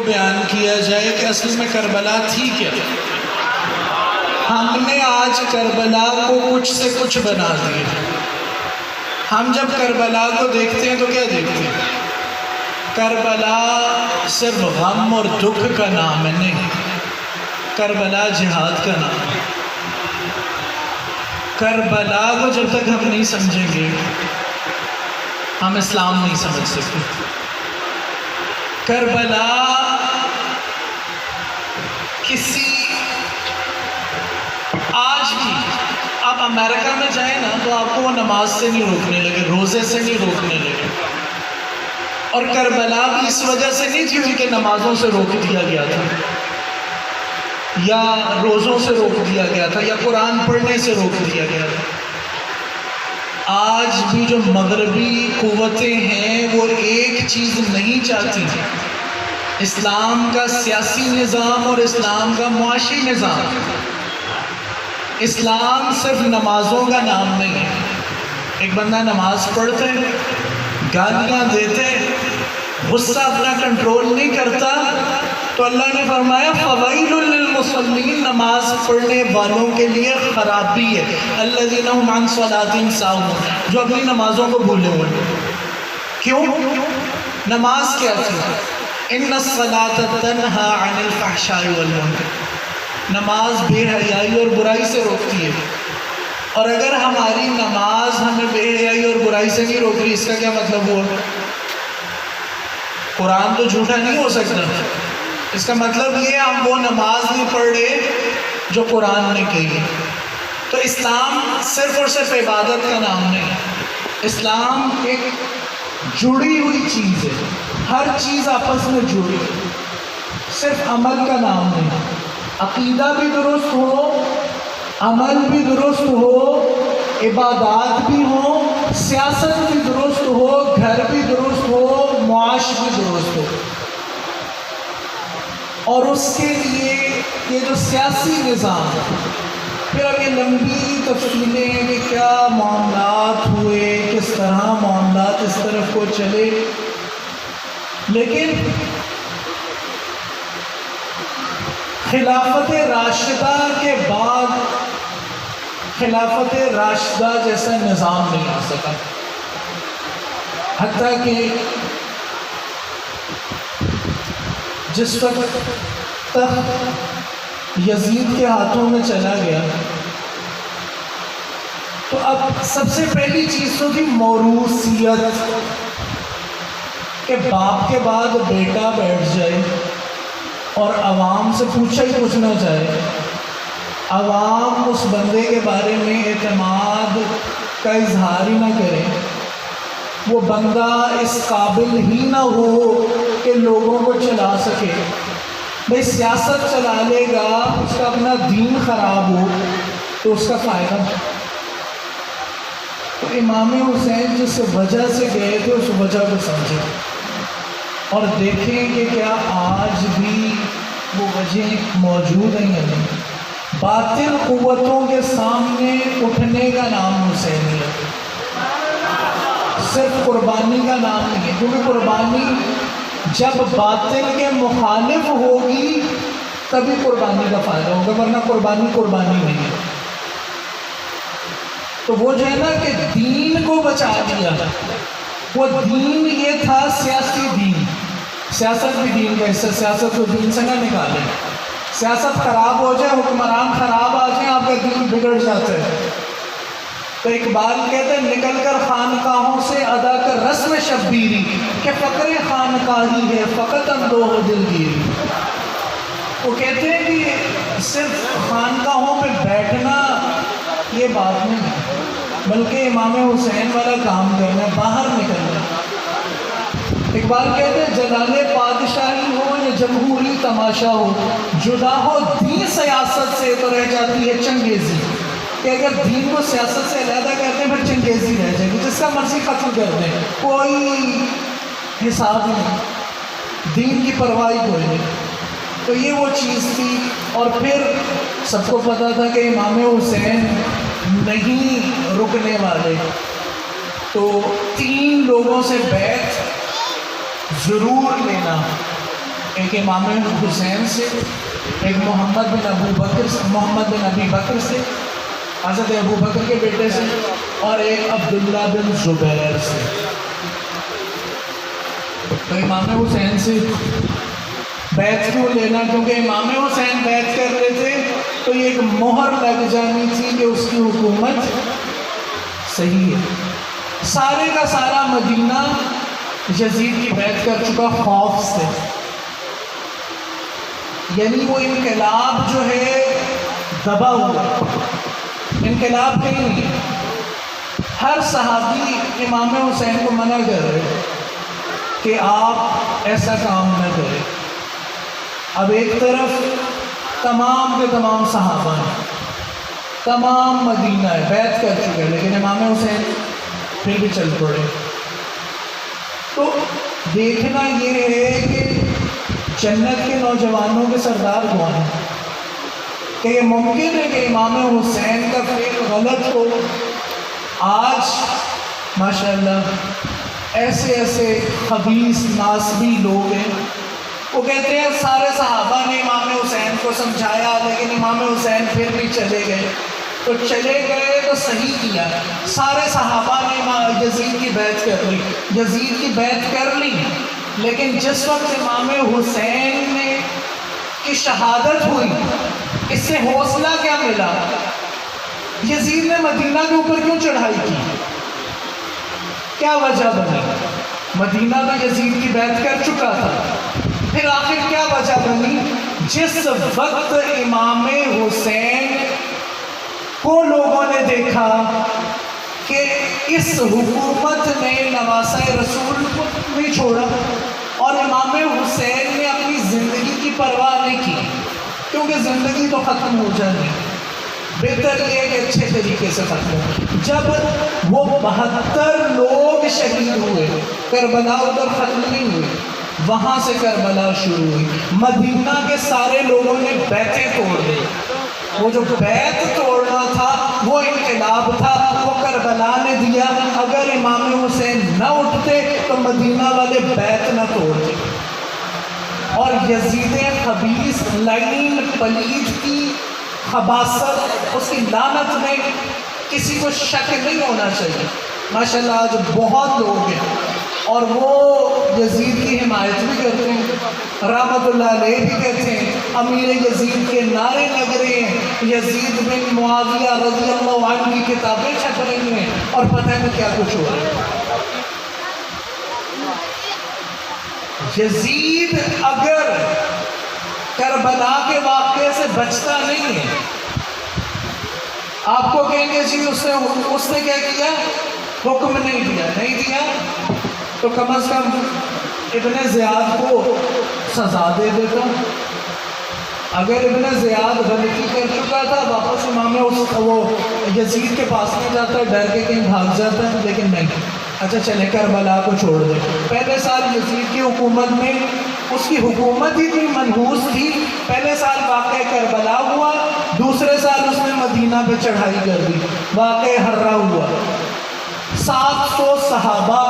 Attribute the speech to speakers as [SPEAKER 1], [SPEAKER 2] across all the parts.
[SPEAKER 1] بیان کیا جائے کہ اصل میں کربلا تھی کیا۔ ہم نے آج کربلا کو کچھ سے کچھ بنا دیا۔ ہم جب کربلا کو دیکھتے ہیں تو کیا دیکھتے ہیں؟ کربلا صرف غم اور دکھ کا نام ہے، نہیں، کربلا جہاد کا نام ہے۔ کربلا کو جب تک ہم نہیں سمجھیں گے ہم اسلام نہیں سمجھ سکتے۔ کربلا کسی آج بھی آپ امریکہ میں جائیں نا تو آپ کو وہ نماز سے نہیں روکنے لگے، روزے سے نہیں روکنے لگے، اور کربلا بھی اس وجہ سے نہیں تھی کہ نمازوں سے روک دیا گیا تھا یا روزوں سے روک دیا گیا تھا یا قرآن پڑھنے سے روک دیا گیا تھا۔ آج بھی جو مغربی قوتیں ہیں وہ ایک چیز نہیں چاہتی، اسلام کا سیاسی نظام اور اسلام کا معاشی نظام۔ اسلام صرف نمازوں کا نام نہیں ہے۔ ایک بندہ نماز پڑھتے، گالیاں دیتے، غصہ اپنا کنٹرول نہیں کرتا تو اللہ نے فرمایا فویل للمصلین، نماز پڑھنے والوں کے لیے خرابی ہے، الذین هم عن صلاتهم ساہون، جو اپنی نمازوں کو بھولے ہوئے۔ کیوں؟ نماز کیا تھی؟ ان الصلاۃ تنہی عن الفحشاء والمنکر، نماز بے حیائی اور برائی سے روکتی ہے۔ اور اگر ہماری نماز ہمیں بے حیائی اور برائی سے نہیں روک رہی، اس کا کیا مطلب ہوا؟ قرآن تو جھوٹا نہیں ہو سکتا، اس کا مطلب یہ ہم وہ نماز نہیں پڑھ رہے جو قرآن نے کہی ہے۔ تو اسلام صرف اور صرف عبادت کا نام نہیں، اسلام ایک جڑی ہوئی چیز ہے، ہر چیز آپس میں جڑی ہے، صرف عمل کا نام نہیں۔ عقیدہ بھی درست ہو، عمل بھی درست ہو، عبادات بھی ہوں، سیاست بھی درست ہو، گھر بھی درست ہو، معاش بھی درست ہو۔ اور اس کے لیے یہ جو سیاسی نظام، پھر اب یہ لمبی تفصیلیں کہ کیا معاملات ہوئے، کس طرح معاملات اس طرف کو چلے، لیکن خلافت راشدہ کے بعد خلافت راشدہ جیسا نظام نہیں آ سکا، حتیٰ کہ جس وقت تخت یزید کے ہاتھوں میں چلا گیا تو اب سب سے پہلی چیز تو تھی موروثیت، کہ باپ کے بعد بیٹا بیٹھ جائے اور عوام سے پوچھنا چاہے، عوام اس بندے کے بارے میں اعتماد کا اظہار ہی نہ کرے، وہ بندہ اس قابل ہی نہ ہو کہ لوگوں کو چلا سکے۔ بھئی سیاست چلا لے گا، اس کا اپنا دین خراب ہو تو اس کا فائدہ۔ تو امام حسین جس وجہ سے گئے تھے اس وجہ کو سمجھیں اور دیکھیں کہ کیا آج بھی وہ وجہ موجود ہیں یا نہیں۔ باطل قوتوں کے سامنے اٹھنے کا نام حسینیت، صرف قربانی کا نام نہیں ہے، کیونکہ قربانی جب باطل کے مخالف ہوگی تبھی قربانی کا فائدہ ہوگا، ورنہ قربانی نہیں ہے۔ تو وہ جو ہے نا کہ دین کو بچا دیا، وہ دین یہ تھا سیاسی دین، سیاست بھی دین کا حصہ، سیاست کو دین سے نہ نکالیں، سیاست خراب ہو جائے، حکمران خراب آ جائیں، آپ کا دین بگڑ جاتا ہے۔ تو اقبال کہتے ہیں نکل کر خانقاہوں سے ادا کر رسم شبیری، کہ فقر خانقاہی ہے فقط اندوہ دلگیری۔ وہ کہتے ہیں کہ صرف خانقاہوں پہ بیٹھنا یہ بات نہیں ہے، بلکہ امام حسین والا کام کرنا، باہر نکلنا۔ اقبال کہتے ہیں جلال پادشاہی ہو یا جمہوری تماشا ہو، جدا ہو دین سیاست سے تو رہ جاتی ہے چنگیزی، کہ اگر دین کو سیاست سے علیحدہ کرتے ہیں پھر چنگیزی رہ جائے گی، جس کا مرضی قتل کر دیں، کوئی حساب نہیں، دین کی پرواہ کوئی نہیں۔ تو یہ وہ چیز تھی۔ اور پھر سب کو پتا تھا کہ امام حسین نہیں رکنے والے، تو 3 لوگوں سے بیعت ضرور لینا، ایک امام حسین سے، ایک محمد بن ابی بکر سے، حضرت ابو بکر کے بیٹے سے، اور ایک عبداللہ بن زبیر سے۔ تو امام حسین سے بیعت کیوں لینا؟ کیونکہ امام حسین بیعت کر رہے تھے تو یہ ایک مہر لگ جانی تھی کہ اس کی حکومت صحیح ہے۔ سارے کا سارا مدینہ یزید کی بیعت کر چکا خوف سے، یعنی وہ انقلاب جو ہے دبا ہوا، انقلاب کہیں نہیں۔ ہر صحابی امام حسین کو منع کر رہے کہ آپ ایسا کام نہ کریں۔ اب ایک طرف تمام کے تمام صحابہ ہیں، تمام مدینہ ہے، بیعت کر چکے، لیکن امام حسین پھر بھی چل پڑے۔ تو دیکھنا یہ ہے کہ جنت کے نوجوانوں کے سردار کون ہیں، کہ یہ ممکن ہے کہ امام حسین کا فعل غلط ہو۔ آج ماشاءاللہ ایسے ایسے خبیث ناسبی لوگ ہیں، وہ کہتے ہیں سارے صحابہ نے امام حسین کو سمجھایا لیکن امام حسین پھر بھی چلے گئے۔ تو چلے گئے تو صحیح کیا، سارے صحابہ نے یزید کی بیعت کر لی، یزید کی بیعت کر لی، لیکن جس وقت امام حسین کی شہادت ہوئی، اس سے حوصلہ کیا ملا؟ یزید نے مدینہ کے اوپر کیوں چڑھائی کی؟ کیا وجہ بنی؟ مدینہ تو یزید کی بیعت کر چکا تھا، پھر آخر کیا وجہ بنی؟ جس وقت امام حسین کو لوگوں نے دیکھا کہ اس حکومت نے نواسۂ رسول کو نہیں چھوڑا، اور امام حسین نے اپنی زندگی کی پرواہ نہیں کی، کیونکہ زندگی تو ختم ہو جانی، بہتر یہ کہ اچھے طریقے سے ختم ہو۔ جب وہ 72 لوگ شہید ہوئے، کربلا ادھر ختم نہیں ہوئی، وہاں سے کربلا شروع ہوئی، مدینہ کے سارے لوگوں نے بیعتیں توڑ دی۔ وہ جو بیعت توڑنا تھا وہ انقلاب تھا، وہ کربلا نے دیا۔ اگر امام حسین نہ اٹھتے تو مدینہ والے بیعت نہ توڑتے، اور یزید خبیث لعین پلید کی خباثت، اس کی لعنت میں کسی کو شک نہیں ہونا چاہیے۔ ماشاءاللہ آج بہت لوگ ہیں اور وہ یزید کی حمایت بھی کرتے ہیں، رحمت اللہ علیہ بھی کہتے ہیں، امیر یزید کے نعرے لگ رہے ہیں، یزید بن معاویہ رضی اللہ عنہ کی کتابیں چھپ رہی ہیں، اور پتہ نہیں کیا کچھ ہو رہا ہے۔ یزید اگر کربلا کے واقعے سے بچتا نہیں ہے، آپ کو کہیں گے جی اس نے کیا کیا؟ حکم نہیں دیا تو کم از کم ابن زیاد کو سزا دے دیتا۔ اگر ابن زیاد غلطی کر چکا تھا، واپس امام وہ یزید کے پاس نہیں جاتا، ڈر کے کہیں بھاگ جاتا ہے، لیکن نہیں، اچھا چلے کربلا کو چھوڑ دے۔ پہلے سال یزید کی حکومت میں اس کی حکومت ہی اتنی منحوس تھی، پہلے سال واقع کربلا ہوا، دوسرے سال اس نے مدینہ پہ چڑھائی کر دی، واقع ہررا ہوا، 700 صحابہ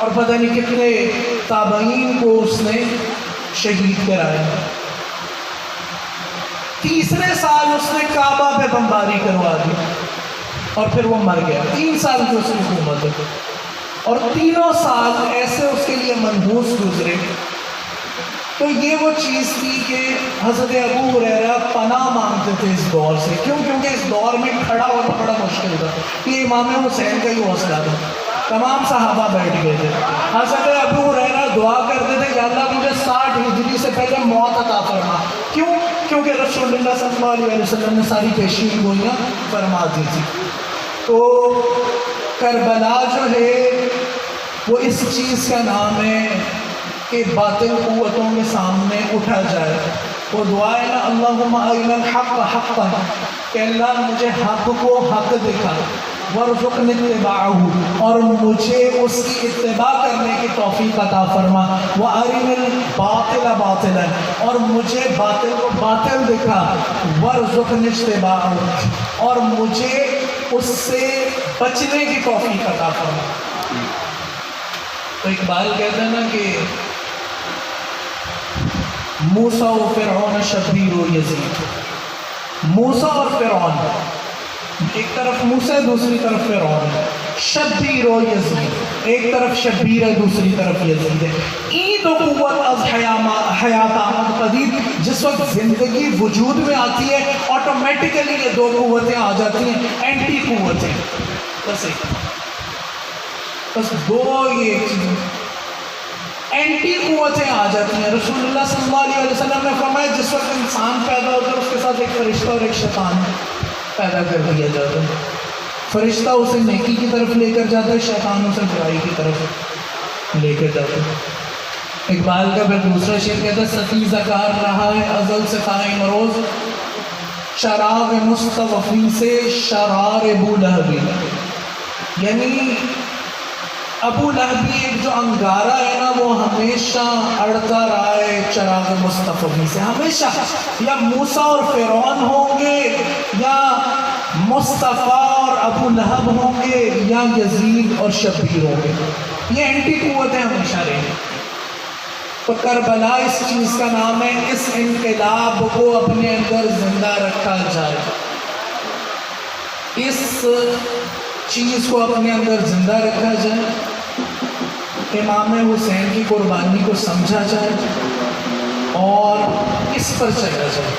[SPEAKER 1] اور پتہ نہیں کتنے تابعین کو اس نے شہید کرایا۔ تیسرے سال اس نے کعبہ پہ بمباری کروا دی اور پھر وہ مر گیا۔ 3 سال کی اس کی حکومت ہے، اور تینوں سال ایسے اس کے لیے منحوس گزرے۔ تو یہ وہ چیز تھی کہ حضرت ابو ہریرہ پناہ مانگتے تھے اس دور سے، کیونکہ اس دور میں کھڑا ہونا بڑا مشکل تھا۔ یہ امام حسین کا ہی حوصلہ تھا، تمام صحابہ بیٹھ گئے تھے۔ حضرت ابو ہریرہ دعا کرتے تھے، یا اللہ مجھے 60 ہجری سے پہلے موت عطا فرما۔ کیوں؟ کیونکہ رسول اللہ صلی اللہ علیہ وسلم نے ساری پیشین گوئیاں فرما دی تھی۔ تو کربلا جو ہے وہ اس چیز کا نام ہے کہ باطل قوتوں کے سامنے اٹھا جائے۔ وہ دعا ہے نا، اللہم ارنا الحق حقا، کہ اللہ مجھے حق کو حق دکھا، وارزقنی اتباعہ، اور مجھے اس کی اتباع کرنے کی توفیق عطا فرما، وارنا الباطل باطلا، اور مجھے باطل کو باطل دکھا، وارزقنی اتباعہ، اور مجھے اس سے بچنے کی توفیق عطا فرما۔ تو اقبال کہتا ہے نا کہ موسیٰ و فرعون شبیر و یزید. موسیٰ اور فرعون، ایک طرف موسیٰ دوسری طرف فرعون ہے. شبیر و یزید، ایک طرف شبیر ہے دوسری طرف یزید ہے. این دو قوت از حیات آمد پدید، جس وقت زندگی وجود میں آتی ہے آٹومیٹیکلی یہ دو قوتیں آ جاتی ہیں، اینٹی قوتیں. بس دو یہ چیزیں اینٹی قوتیں آ جاتی ہیں. رسول اللہ صلی اللہ علیہ وسلم نے فرمایا جس وقت انسان پیدا ہوتا ہے اس کے ساتھ ایک فرشتہ اور ایک شیطان پیدا کر دیا جاتا ہے. فرشتہ اسے نیکی کی طرف لے کر جاتا ہے، شیطان اسے برائی کی طرف لے کر جاتا ہے. اقبال کا پھر دوسرا شعر کہتا ہے ستی زکار رہا ہے ازل سے قائم روز، شراب مستوفی سے شرار ابو لہبی. یعنی ابو لہبی ایک جو انگارہ ہے نا وہ ہمیشہ اڑتا رہا ہے چراغ مصطفی سے. ہمیشہ یا موسیٰ اور فرعون ہوں گے، یا مصطفیٰ اور ابو لہب ہوں گے، یا یزید اور شبیر ہوں گے. یہ اینٹی قوتیں ہمیشہ رہیں. تو کربلا اس چیز کا نام ہے. اس انقلاب کو اپنے اندر زندہ رکھا جائے، اس چیز کو اپنے اندر زندہ رکھا جائے، امام حسین کی قربانی کو سمجھا جائے اور اس پر چلا جائے.